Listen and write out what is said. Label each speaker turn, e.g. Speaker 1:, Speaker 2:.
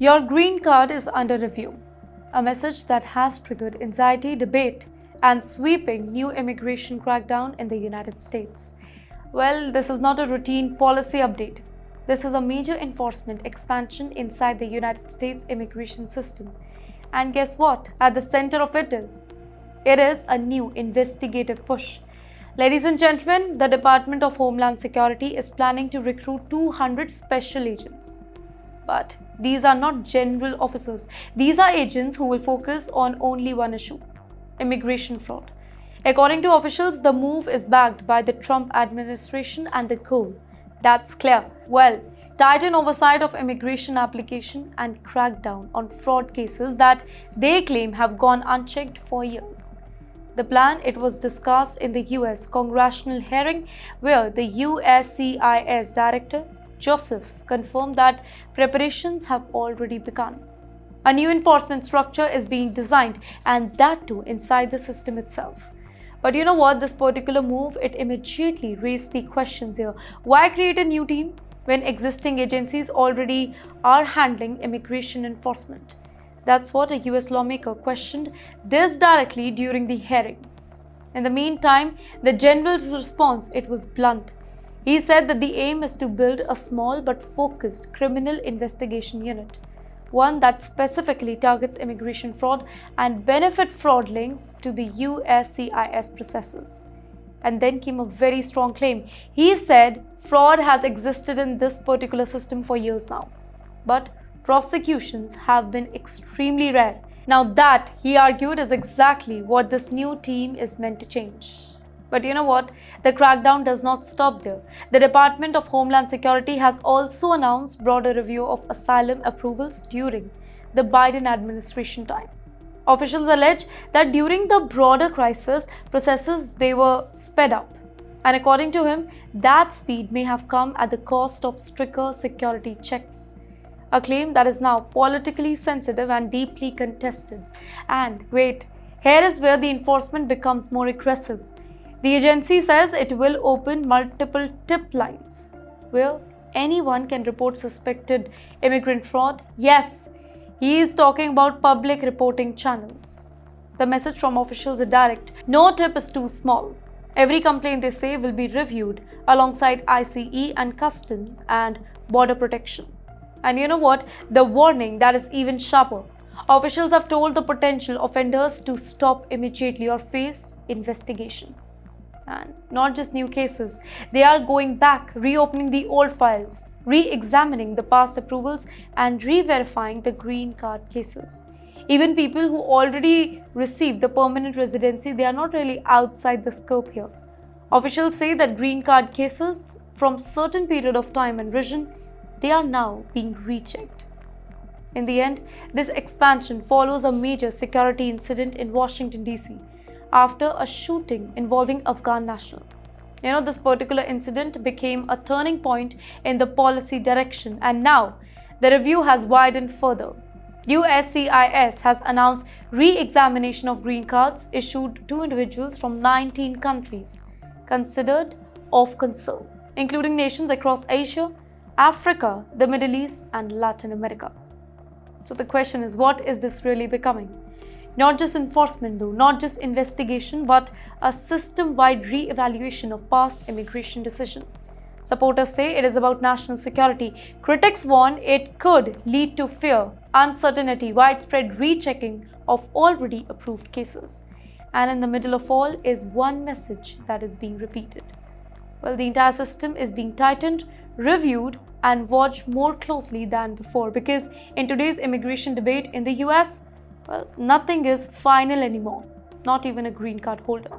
Speaker 1: Your green card is under review, a message that has triggered anxiety, debate, and sweeping new immigration crackdown in the United States. Well, this is not a routine policy update. This is a major enforcement expansion inside the United States immigration system. And guess what? At the center of it is a new investigative push. Ladies and gentlemen, the Department of Homeland Security is planning to recruit 200 special agents. But these are not general officers. These are agents who will focus on only one issue: immigration fraud. According to officials, the move is backed by the Trump administration and the goal, that's clear. Well, tighten oversight of immigration application and crackdown on fraud cases that they claim have gone unchecked for years. The plan, it was discussed in the US congressional hearing where the USCIS director Joseph confirmed that preparations have already begun. A new enforcement structure is being designed, and that too inside the system itself. But you know what? This particular move, it immediately raised the questions here. Why create a new team when existing agencies already are handling immigration enforcement? That's what a US lawmaker questioned this directly during the hearing. In the meantime, the general's response, it was blunt. He said that the aim is to build a small but focused criminal investigation unit, one that specifically targets immigration fraud and benefit fraud links to the USCIS processes. And then came a very strong claim. He said fraud has existed in this particular system for years now, but prosecutions have been extremely rare. Now that, he argued, is exactly what this new team is meant to change. But you know what? The crackdown does not stop there. The Department of Homeland Security has also announced broader review of asylum approvals during the Biden administration time. Officials allege that during the broader crisis, processes they were sped up. And according to him, that speed may have come at the cost of stricter security checks. A claim that is now politically sensitive and deeply contested. And wait, here is where the enforcement becomes more aggressive. The agency says it will open multiple tip lines where anyone can report suspected immigrant fraud. Yes, he is talking about public reporting channels. The message from officials is direct. No tip is too small. Every complaint, they say, will be reviewed alongside ICE and Customs and Border Protection. And you know what? The warning, that is even sharper. Officials have told the potential offenders to stop immediately or face investigation. And not just new cases, they are going back, reopening the old files, re-examining the past approvals and re-verifying the green card cases. Even people who already received the permanent residency, they are not really outside the scope here. Officials say that green card cases from certain period of time and region, they are now being rechecked. In the end, this expansion follows a major security incident in Washington, D.C. after a shooting involving Afghan national. This particular incident became a turning point in the policy direction, and now the review has widened further. USCIS has announced re-examination of green cards issued to individuals from 19 countries considered of concern, including nations across Asia, Africa, the Middle East, and Latin America. So the question is, what is this really becoming? Not just enforcement though, not just investigation, but a system-wide re-evaluation of past immigration decisions. Supporters say it is about national security. Critics warn it could lead to fear, uncertainty, widespread rechecking of already approved cases. And in the middle of all is one message that is being repeated. Well, the entire system is being tightened, reviewed, and watched more closely than before, because in today's immigration debate in the US, well, nothing is final anymore, not even a green card holder.